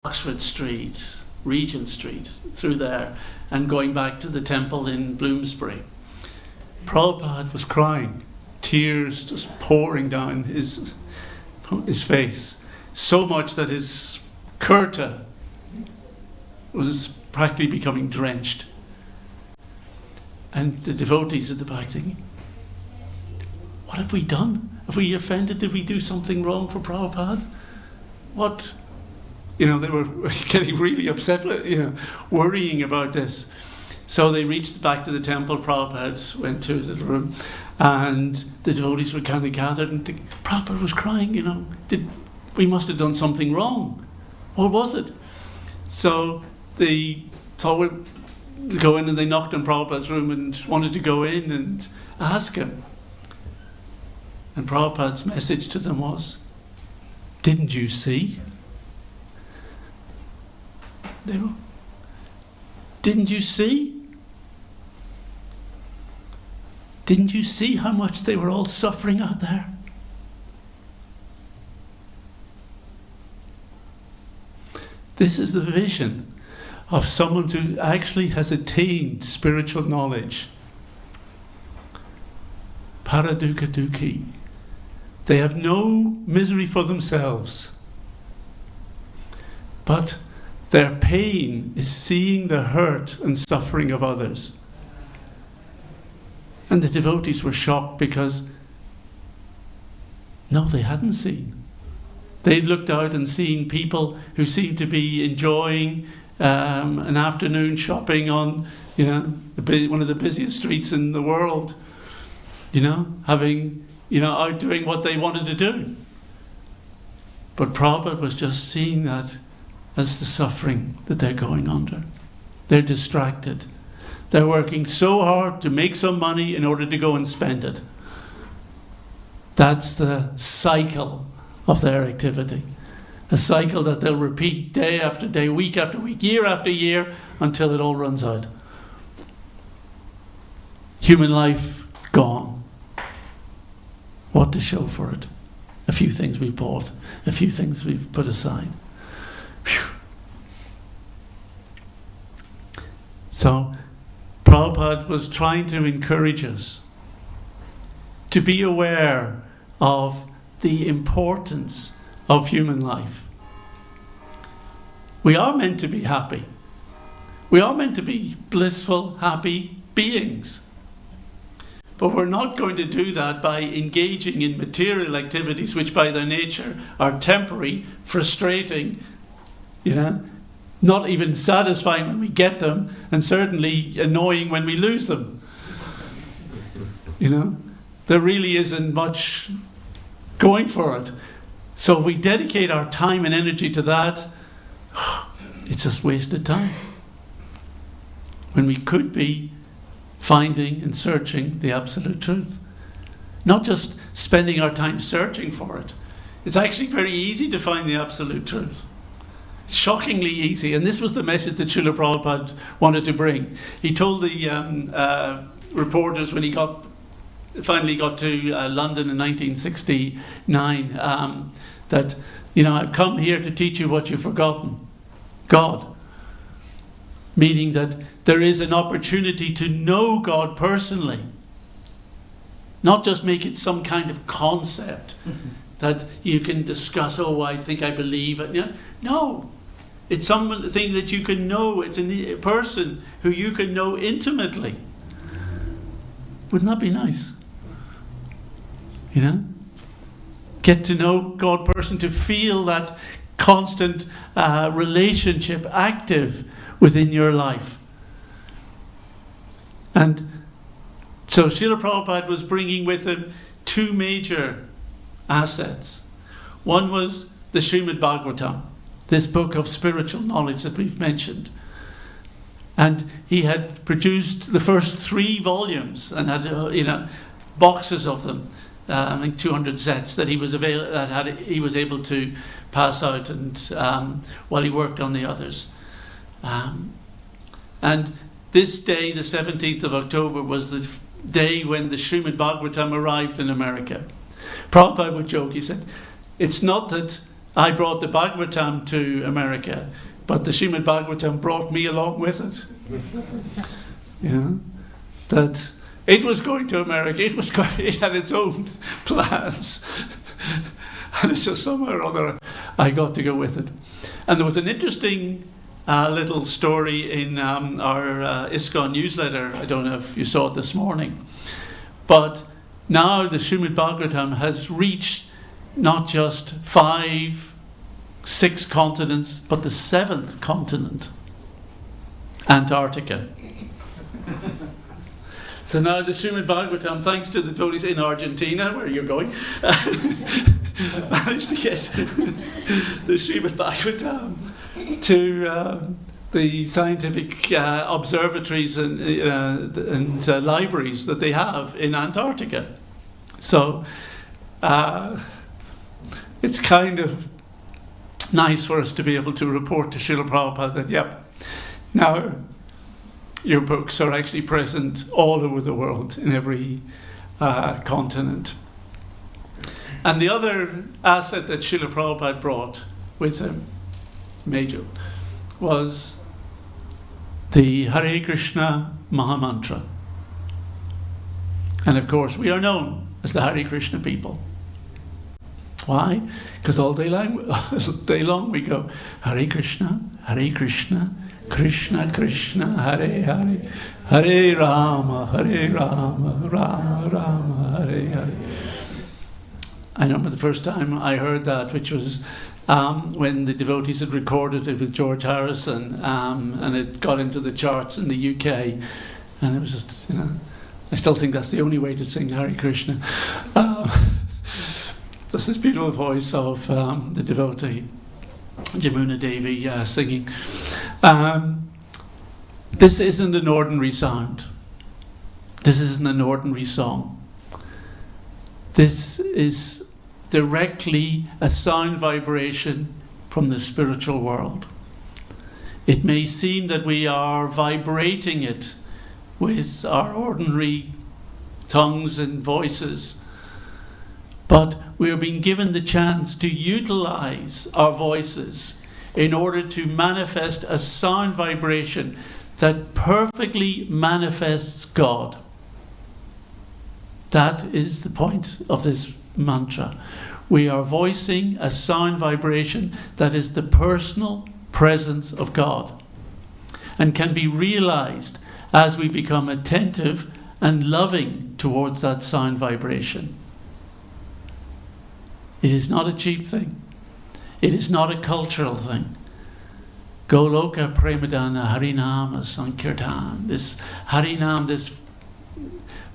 Oxford Street, Regent Street, through there, and going back to the temple in Bloomsbury. Prabhupada was crying, tears just pouring down his face, so much that his kurta was practically becoming drenched. And the devotees at the back thinking, what have we done? Have we offended? Did we do something wrong for Prabhupada? What? They were getting really upset, worrying about this. So they reached back to the temple. Prabhupada went to his little room, and the devotees were kind of gathered, and Prabhupada was crying, we must have done something wrong. What was it? So they thought we'd go in, and they knocked on Prabhupada's room and wanted to go in and ask him. And Prabhupada's message to them was, didn't you see? Didn't you see? Didn't you see how much they were all suffering out there? This is the vision of someone who actually has attained spiritual knowledge. Paradukkha dukhi. They have no misery for themselves, but their pain is seeing the hurt and suffering of others. And the devotees were shocked because, no, they hadn't seen. They'd looked out and seen people who seemed to be enjoying an afternoon shopping on, one of the busiest streets in the world, having, out doing what they wanted to do. But Prabhupada was just seeing that as the suffering that they're going under. They're distracted. They're working so hard to make some money in order to go and spend it. That's the cycle of their activity. A cycle that they'll repeat day after day, week after week, year after year, until it all runs out. Human life gone. What to show for it? A few things we've bought, a few things we've put aside. So Prabhupada was trying to encourage us to be aware of the importance of human life. We are meant to be happy. We are meant to be blissful, happy beings. But we're not going to do that by engaging in material activities which by their nature are temporary, frustrating, not even satisfying when we get them, and certainly annoying when we lose them. There really isn't much going for it. So if we dedicate our time and energy to that, it's just wasted time. When we could be finding and searching the absolute truth. Not just spending our time searching for it. It's actually very easy to find the absolute truth. Shockingly easy, and this was the message that Srila Prabhupada wanted to bring. He told the reporters when he finally got to London in 1969 that, I've come here to teach you what you've forgotten. God. Meaning that there is an opportunity to know God personally. Not just make it some kind of concept that you can discuss, I think I believe it. No. It's something that you can know. It's a person who you can know intimately. Wouldn't that be nice? Get to know God person, to feel that constant relationship active within your life. And so Srila Prabhupada was bringing with him two major assets. One was the Srimad Bhagavatam, this book of spiritual knowledge that we've mentioned. And he had produced the first 3 volumes and had boxes of them, I think 200 sets that he was able to pass out, and while he worked on the others. And this day, the 17th of October, was the day when the Srimad Bhagavatam arrived in America. Prabhupada would joke, he said, it's not that I brought the Bhagavatam to America, but the Srimad Bhagavatam brought me along with it. You know, that it was going to America. It had its own plans, and it's just somehow or other I got to go with it. And there was an interesting little story in our ISKCON newsletter. I don't know if you saw it this morning, but now the Srimad Bhagavatam has reached not just 5, 6 continents, but the 7th continent, Antarctica. So now the Srimad Bhagavatam, thanks to the devotees in Argentina, where you're going, managed to get the Srimad Bhagavatam to the scientific observatories and libraries that they have in Antarctica. So it's kind of nice for us to be able to report to Srila Prabhupada that, yep, now your books are actually present all over the world, in every continent. And the other asset that Srila Prabhupada brought with him, major, was the Hare Krishna Mahamantra. And of course, we are known as the Hare Krishna people. Why? Because all day long we go, Hare Krishna, Krishna Krishna, Hare Hare, Hare Rama, Rama Rama, Hare Hare. I remember the first time I heard that, which was when the devotees had recorded it with George Harrison, and it got into the charts in the UK, and it was just, I still think that's the only way to sing Hare Krishna. There's this beautiful voice of the devotee, Jamuna Devi, singing. This isn't an ordinary sound. This isn't an ordinary song. This is directly a sound vibration from the spiritual world. It may seem that we are vibrating it with our ordinary tongues and voices, but we are being given the chance to utilize our voices in order to manifest a sound vibration that perfectly manifests God. That is the point of this mantra. We are voicing a sound vibration that is the personal presence of God and can be realized as we become attentive and loving towards that sound vibration. It is not a cheap thing. It is not a cultural thing. Goloka Premadana Harinama Sankirtan. This Harinam, this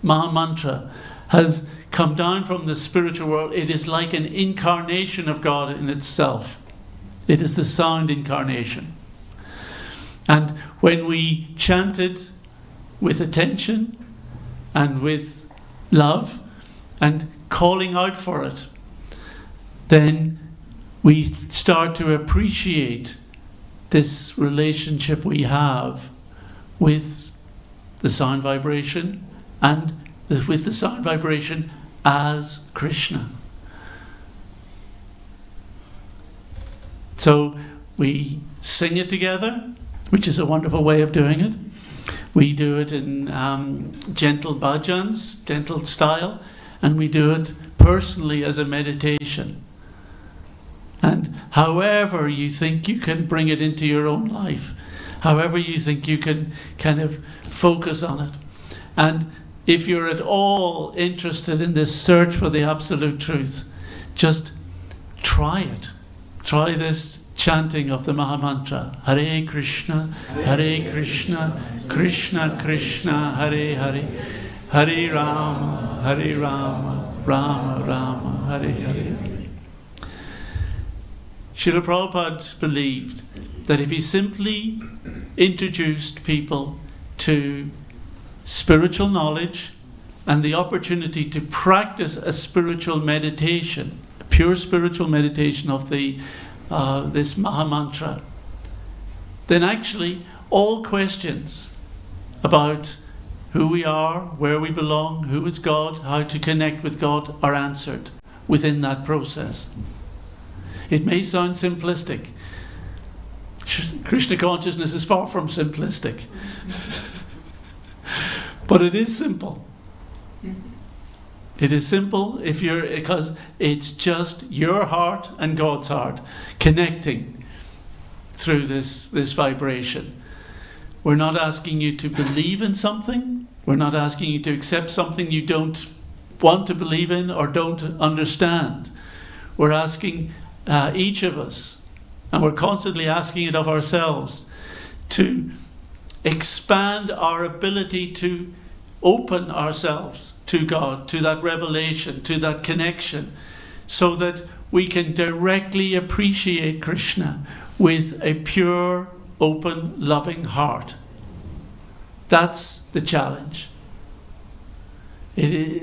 Mahamantra, has come down from the spiritual world. It is like an incarnation of God in itself. It is the sound incarnation. And when we chant it with attention and with love and calling out for it, then we start to appreciate this relationship we have with the sound vibration and with the sound vibration as Krishna. So we sing it together, which is a wonderful way of doing it. We do it in gentle bhajans, gentle style, and we do it personally as a meditation. And however you think you can bring it into your own life, however you think you can kind of focus on it. And if you're at all interested in this search for the absolute truth, just try it. Try this chanting of the Mahamantra. Hare Krishna, Krishna Krishna, Hare Hare, Hare Rama, Rama Rama, Hare Hare. Srila Prabhupada believed that if he simply introduced people to spiritual knowledge and the opportunity to practice a spiritual meditation, a pure spiritual meditation of the this Mahamantra, then actually all questions about who we are, where we belong, who is God, how to connect with God are answered within that process. It may sound simplistic. Krishna consciousness is far from simplistic. But it is simple. It is simple because it's just your heart and God's heart connecting through this vibration. We're not asking you to believe in something. We're not asking you to accept something you don't want to believe in or don't understand. We're asking each of us, and we're constantly asking it of ourselves, to expand our ability to open ourselves to God, to that revelation, to that connection, so that we can directly appreciate Krishna with a pure, open, loving heart. That's the challenge.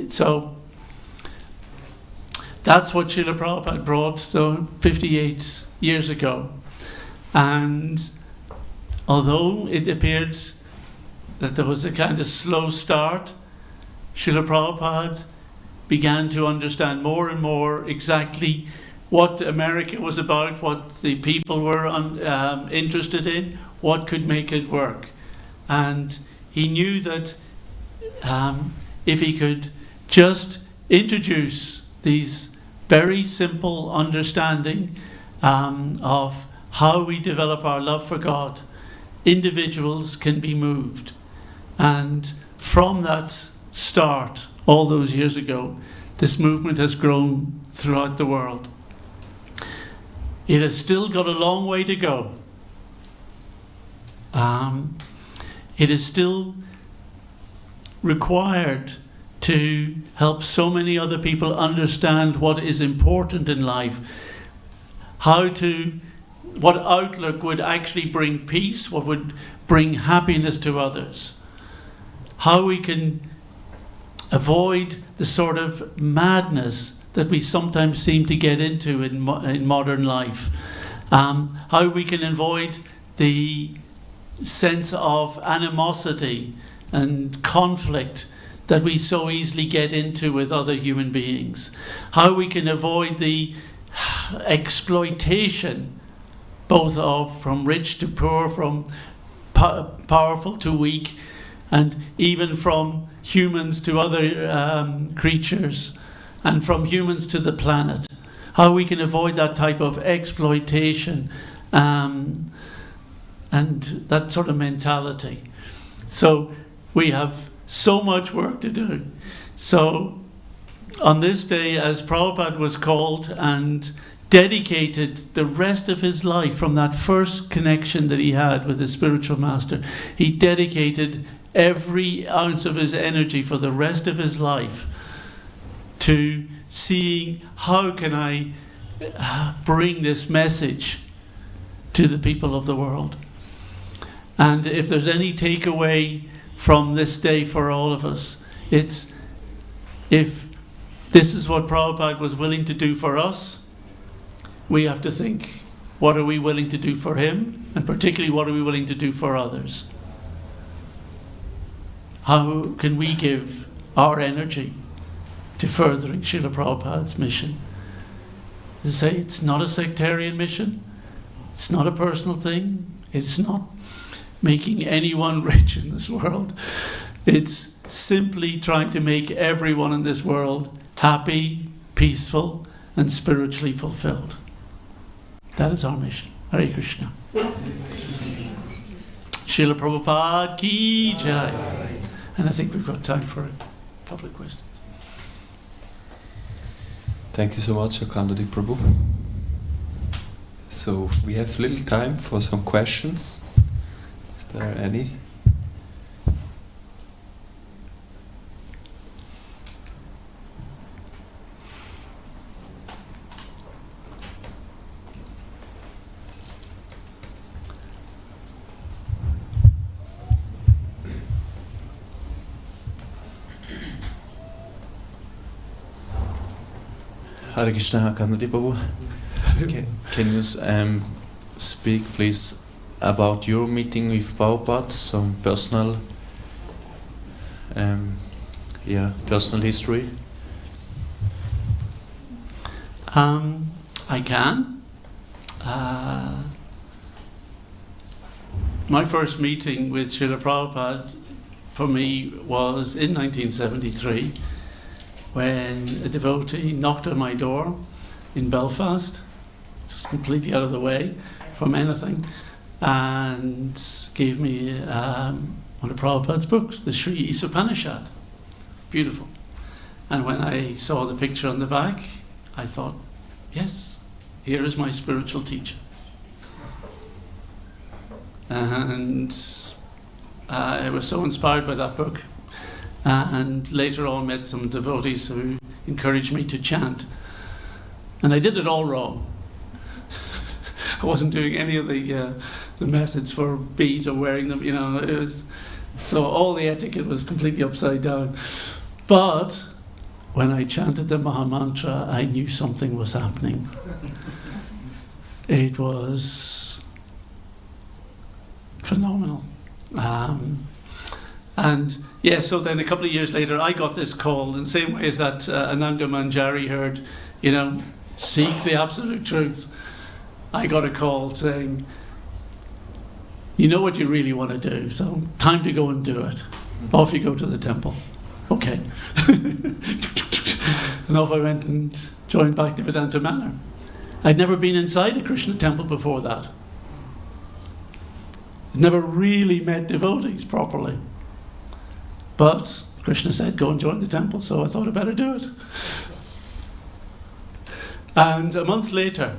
So that's what Srila Prabhupada brought 58 years ago. And although it appeared that there was a kind of slow start, Srila Prabhupada began to understand more and more exactly what America was about, what the people were interested in, what could make it work. And he knew that if he could just introduce these very simple understanding of how we develop our love for God, individuals can be moved. And from that start, all those years ago, this movement has grown throughout the world. It has still got a long way to go. It is still required to help so many other people understand what is important in life, what outlook would actually bring peace, what would bring happiness to others, how we can avoid the sort of madness that we sometimes seem to get into in modern life, how we can avoid the sense of animosity and conflict that we so easily get into with other human beings, how we can avoid the exploitation both from rich to poor, from powerful to weak, and even from humans to other creatures, and from humans to the planet. How we can avoid that type of exploitation and that sort of mentality. So we have so much work to do. So on this day, as Prabhupada was called and dedicated the rest of his life from that first connection that he had with his spiritual master, he dedicated every ounce of his energy for the rest of his life to seeing how can I bring this message to the people of the world. And if there's any takeaway from this day for all of us, it's if this is what Prabhupada was willing to do for us, we have to think, what are we willing to do for him? And particularly, what are we willing to do for others? How can we give our energy to furthering Srila Prabhupada's mission? To say it's not a sectarian mission, it's not a personal thing, it's not making anyone rich in this world. It's simply trying to make everyone in this world happy, peaceful, and spiritually fulfilled. That is our mission. Hare Krishna. Srila Prabhupada ki jai. And I think we've got time for a couple of questions. Thank you so much, Akhandadhi Prabhu. So we have little time for some questions. Is there any? Hare Krishna, Akhandadhi Prabhu. Can you speak, please, about your meeting with Prabhupada, some personal history? I can. my first meeting with Srila Prabhupada for me was in 1973 when a devotee knocked on my door in Belfast, just completely out of the way from anything, and gave me one of Prabhupada's books, the Sri Isopanishad. Beautiful. And when I saw the picture on the back, I thought, yes, here is my spiritual teacher. And I was so inspired by that book. And later on met some devotees who encouraged me to chant. And I did it all wrong. I wasn't doing any of the methods for beads or wearing them, you know. So all the etiquette was completely upside down. But when I chanted the Mahamantra, I knew something was happening. It was phenomenal. And yeah, so then a couple of years later, I got this call in the same way as that Ananda Manjari heard, you know, seek the absolute truth. I got a call saying, you know what you really want to do, so time to go and do it. Off you go to the temple. Okay. And off I went and joined Bhaktivedanta Manor. I'd never been inside a Krishna temple before that. I'd never really met devotees properly. But Krishna said, go and join the temple, so I thought I'd better do it. And a month later,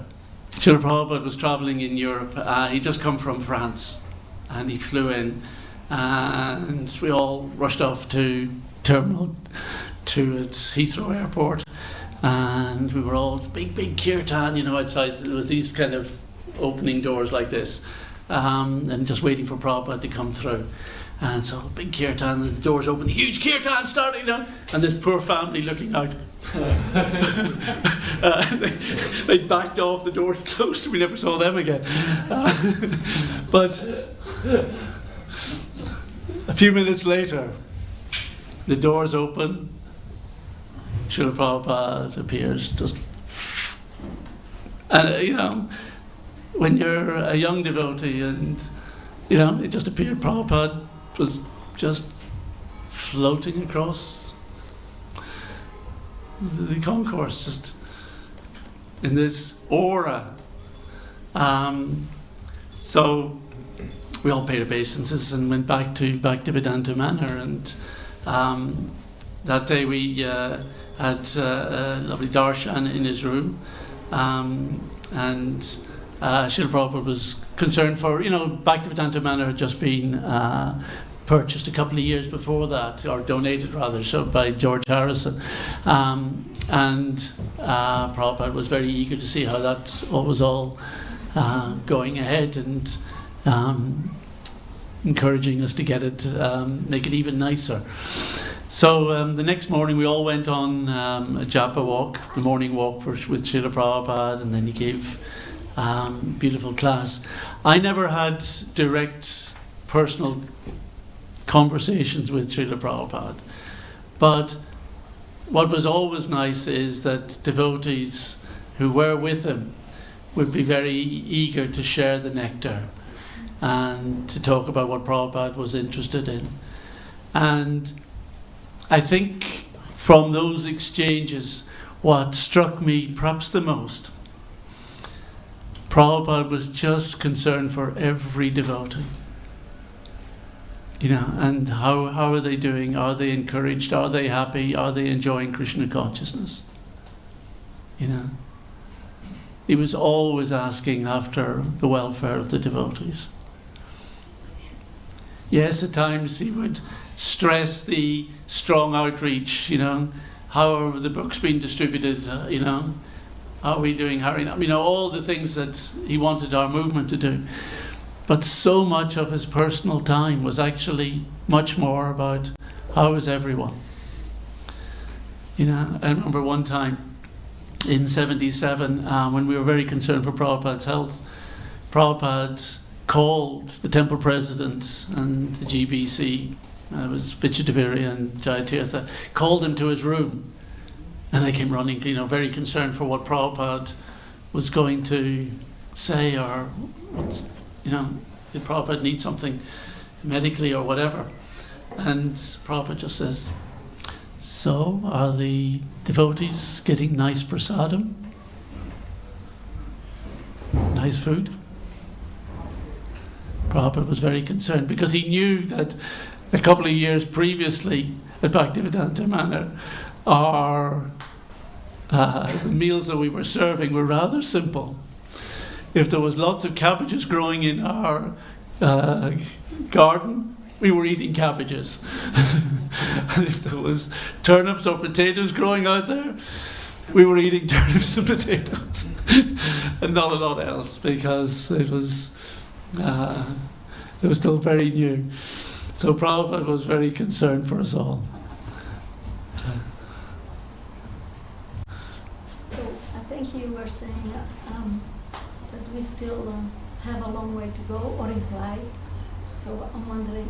Srila Prabhupada was travelling in Europe. He'd just come from France, and he flew in, and we all rushed off to Terminal 2 at Heathrow Airport, and we were all big kirtan, you know, outside. There was these kind of opening doors like this, and just waiting for Prabhupada to come through. And so big kirtan, and the doors open, huge kirtan starting, you know, and this poor family looking out. They backed off, the doors closed, we never saw them again. But a few minutes later, the doors open, Srila Prabhupada appears, just, and you know, when you're a young devotee and, you know, it just appeared, Prabhupada was just floating across the concourse, just in this aura. So we all paid obeisances and went back to Bhaktivedanta Manor, and that day we had a lovely darshan in his room, and Srila Prabhupada was concerned for, you know, Bhaktivedanta Manor had just been purchased a couple of years before that, or donated rather, so by George Harrison. And Prabhupada was very eager to see how that was all going ahead, and encouraging us to get it, make it even nicer. So the next morning we all went on a japa walk, the morning walk with Srila Prabhupada, and then he gave beautiful class. I never had direct personal conversations with Srila Prabhupada, but what was always nice is that devotees who were with him would be very eager to share the nectar and to talk about what Prabhupada was interested in. And I think from those exchanges, what struck me perhaps the most, Prabhupada was just concerned for every devotee. You know, and how are they doing? Are they encouraged? Are they happy? Are they enjoying Krishna consciousness? You know, he was always asking after the welfare of the devotees. Yes, at times he would stress the strong outreach, you know, how are the books being distributed, you know, are we doing Harinam, you know, all the things that he wanted our movement to do. But so much of his personal time was actually much more about how is everyone. You know, I remember one time in 77, when we were very concerned for Prabhupada's health, Prabhupada called the temple president and the GBC, it was Vichitavirya and Jayatirtha, called him to his room, and they came running, you know, very concerned for what Prabhupada was going to say, or did Prabhupada need something medically or whatever? And Prabhupada just says, so are the devotees getting nice prasadam? Nice food? Prabhupada was very concerned because he knew that a couple of years previously at Bhaktivedanta Manor, the meals that we were serving were rather simple. If there was lots of cabbages growing in our garden, we were eating cabbages. And if there was turnips or potatoes growing out there, we were eating turnips and potatoes. And not a lot else, because it was still very new. So Prabhupada was very concerned for us all. So I think you were saying that we still have a long way to go, or imply. So I'm wondering,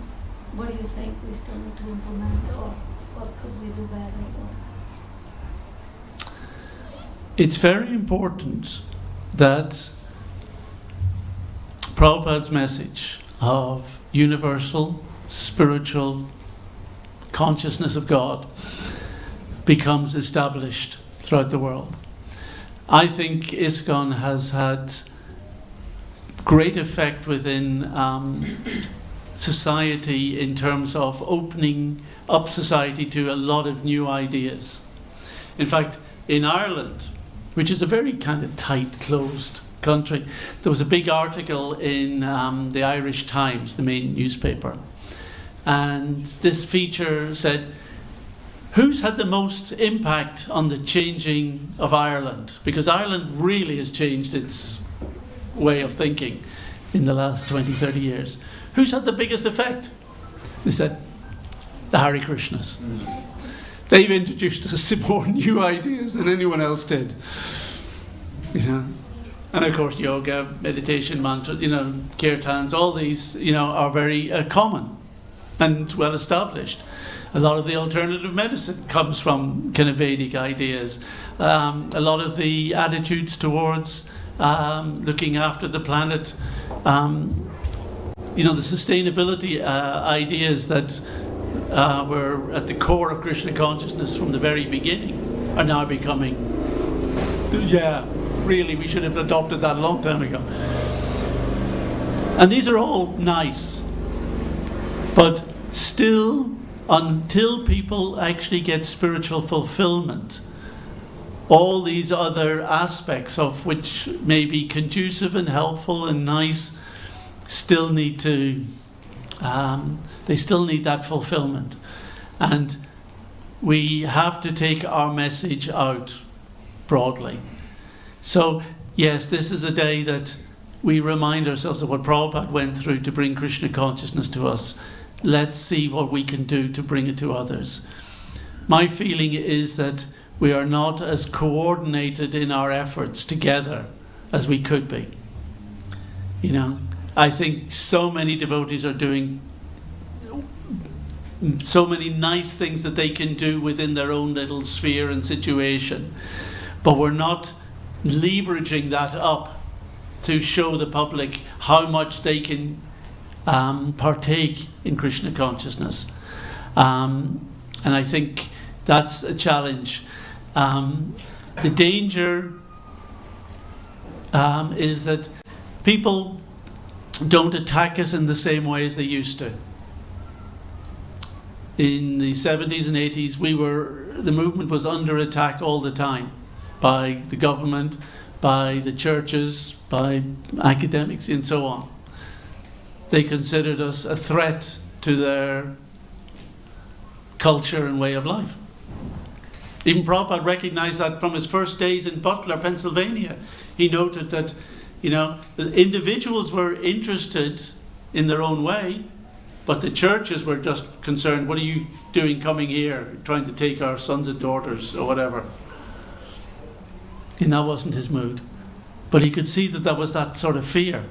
what do you think we still need to implement, or what could we do better? It's very important that Prabhupada's message of universal spiritual consciousness of God becomes established throughout the world. I think ISKCON has had great effect within society in terms of opening up society to a lot of new ideas. In fact, in Ireland, which is a very kind of tight, closed country, there was a big article in the Irish Times, the main newspaper, and this feature said, who's had the most impact on the changing of Ireland? Because Ireland really has changed its way of thinking in the last 20, 30 years. Who's had the biggest effect? They said, the Hare Krishnas. They've introduced us to more new ideas than anyone else did. And of course, yoga, meditation, mantra, kirtans, all these, are very common and well established. A lot of the alternative medicine comes from kind of Vedic ideas. A lot of the attitudes towards looking after the planet, the sustainability ideas that were at the core of Krishna consciousness from the very beginning are now becoming, really, we should have adopted that a long time ago. And these are all nice, but still, until people actually get spiritual fulfillment, all these other aspects of which may be conducive and helpful and nice still need to, they still need that fulfillment. And we have to take our message out broadly. So, yes, this is a day that we remind ourselves of what Prabhupada went through to bring Krishna consciousness to us. Let's see what we can do to bring it to others. My feeling is that we are not as coordinated in our efforts together as we could be. I think so many devotees are doing so many nice things that they can do within their own little sphere and situation, but we're not leveraging that up to show the public how much they can partake in Krishna consciousness. And I think that's a challenge. The danger is that people don't attack us in the same way as they used to. In the 70s and 80s, the movement was under attack all the time by the government, by the churches, by academics, and so on. They considered us a threat to their culture and way of life. Even Prabhupada recognized that from his first days in Butler, Pennsylvania. He noted that, the individuals were interested in their own way, but the churches were just concerned, what are you doing coming here, trying to take our sons and daughters or whatever. And that wasn't his mood. But he could see that was that sort of fear.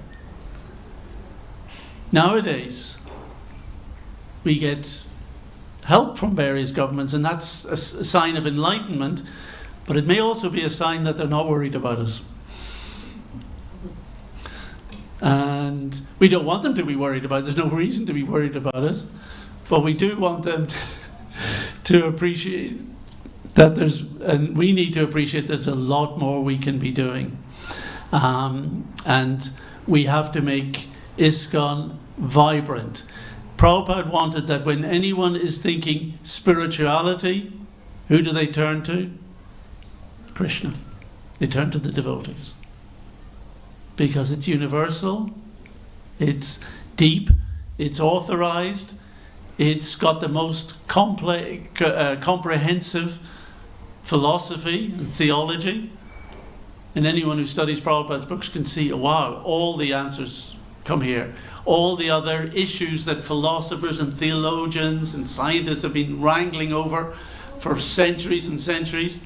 Nowadays, we get help from various governments, and that's a sign of enlightenment, but it may also be a sign that they're not worried about us. And we don't want them to be worried about it. There's no reason to be worried about it. But we do want them to appreciate that and we need to appreciate there's a lot more we can be doing. And we have to make ISKCON vibrant. Prabhupada wanted that when anyone is thinking spirituality, who do they turn to? Krishna. They turn to the devotees. Because it's universal, it's deep, it's authorized, it's got the most comprehensive philosophy and theology. And anyone who studies Prabhupada's books can see, wow, all the answers come here. All the other issues that philosophers and theologians and scientists have been wrangling over for centuries and centuries,